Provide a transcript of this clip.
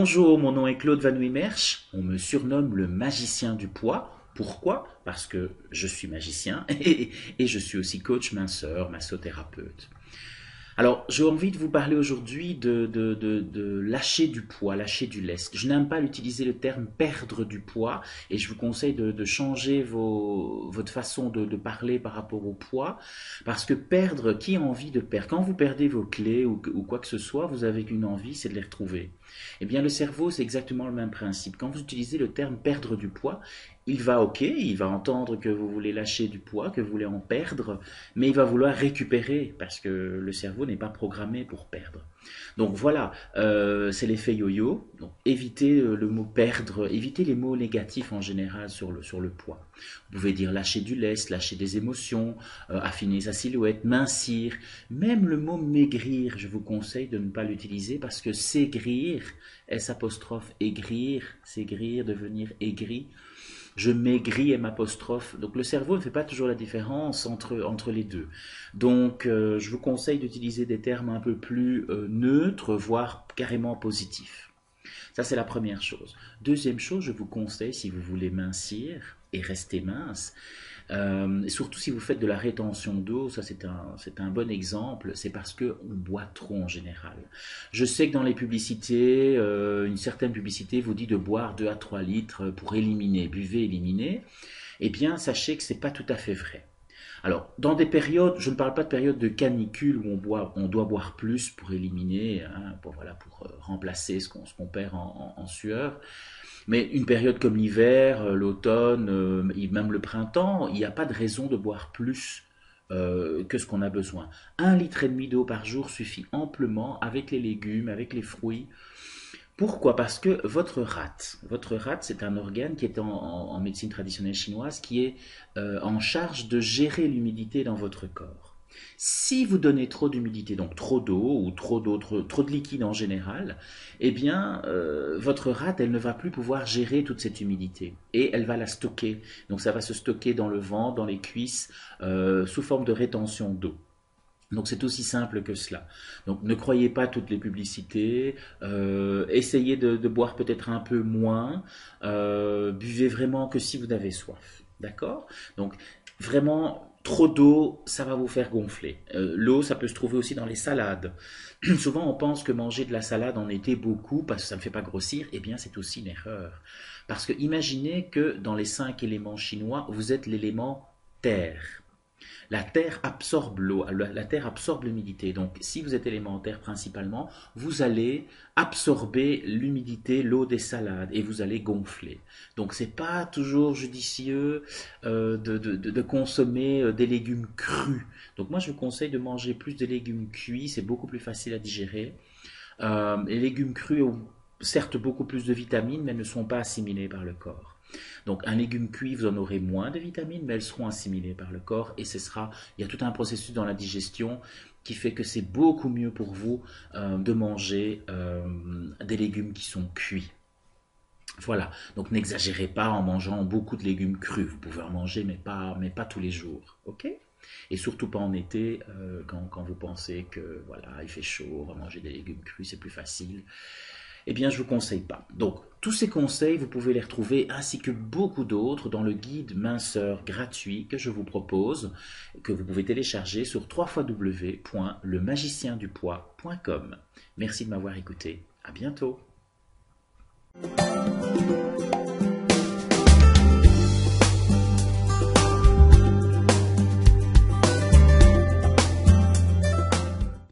Bonjour, mon nom est Claude Van Wimmersch. On me surnomme le magicien du poids. Pourquoi? Parce que je suis magicien et je suis aussi coach minceur, massothérapeute. Alors, j'ai envie de vous parler aujourd'hui de lâcher du poids, lâcher du lest. Je n'aime pas utiliser le terme perdre du poids et je vous conseille de changer votre façon de parler par rapport au poids parce que perdre, qui a envie de perdre? Quand vous perdez vos clés ou quoi que ce soit, vous avez une envie, c'est de les retrouver. Eh bien, le cerveau, c'est exactement le même principe. Quand vous utilisez le terme perdre du poids, il va entendre que vous voulez lâcher du poids, que vous voulez en perdre, mais il va vouloir récupérer parce que le cerveau n'est pas programmé pour perdre. Donc voilà, c'est l'effet yo-yo. Donc évitez le mot perdre, évitez les mots négatifs en général sur le poids. Vous pouvez dire lâcher du lest, lâcher des émotions, affiner sa silhouette, mincir. Même le mot maigrir, je vous conseille de ne pas l'utiliser parce que s'aigrir, S apostrophe aigrir, s'aigrir, devenir aigri. Je maigris M apostrophe. Donc le cerveau ne fait pas toujours la différence entre les deux. Donc je vous conseille d'utiliser des termes un peu plus neutres, voire carrément positifs. Ça, c'est la première chose. Deuxième chose, je vous conseille, si vous voulez mincir et rester mince, et surtout si vous faites de la rétention d'eau, ça c'est un bon exemple, c'est parce qu'on boit trop en général. Je sais que dans les publicités, une certaine publicité vous dit de boire 2 à 3 litres pour éliminer, buvez, éliminez. Eh bien, sachez que ce n'est pas tout à fait vrai. Alors, dans des périodes, je ne parle pas de périodes de canicule où on doit boire plus pour éliminer, hein, pour remplacer ce qu'on perd en sueur. Mais une période comme l'hiver, l'automne, et même le printemps, il n'y a pas de raison de boire plus que ce qu'on a besoin. 1,5 litre d'eau par jour suffit amplement avec les légumes, avec les fruits. Pourquoi? Parce que votre rate, c'est un organe qui est en médecine traditionnelle chinoise qui est en charge de gérer l'humidité dans votre corps. Si vous donnez trop d'humidité, donc trop d'eau ou trop de liquide en général, eh bien, votre rate, elle ne va plus pouvoir gérer toute cette humidité et elle va la stocker. Donc, ça va se stocker dans le ventre, dans les cuisses, sous forme de rétention d'eau. Donc c'est aussi simple que cela. Donc ne croyez pas toutes les publicités, essayez de boire peut-être un peu moins, buvez vraiment que si vous avez soif. D'accord? Donc vraiment, trop d'eau, ça va vous faire gonfler. L'eau, ça peut se trouver aussi dans les salades. Souvent on pense que manger de la salade en été beaucoup, parce que ça ne fait pas grossir, eh bien c'est aussi une erreur. Parce que imaginez que dans les 5 éléments chinois, vous êtes l'élément terre. La terre absorbe l'eau, la terre absorbe l'humidité. Donc, si vous êtes élémentaire principalement, vous allez absorber l'humidité, l'eau des salades et vous allez gonfler. Donc, c'est pas toujours judicieux de consommer des légumes crus. Donc, moi, je vous conseille de manger plus de légumes cuits. C'est beaucoup plus facile à digérer. Les légumes crus ont certes beaucoup plus de vitamines, mais ne sont pas assimilés par le corps. Donc un légume cuit, vous en aurez moins de vitamines, mais elles seront assimilées par le corps et il y a tout un processus dans la digestion qui fait que c'est beaucoup mieux pour vous de manger des légumes qui sont cuits. Voilà, donc n'exagérez pas en mangeant beaucoup de légumes crus. Vous pouvez en manger, mais pas tous les jours, ok? Et surtout pas en été, quand vous pensez que voilà, il fait chaud, on va manger des légumes crus, c'est plus facile. Eh bien, je ne vous conseille pas. Donc, tous ces conseils, vous pouvez les retrouver, ainsi que beaucoup d'autres, dans le guide minceur gratuit que je vous propose, que vous pouvez télécharger sur www.lemagiciendupoids.com. Merci de m'avoir écouté. À bientôt.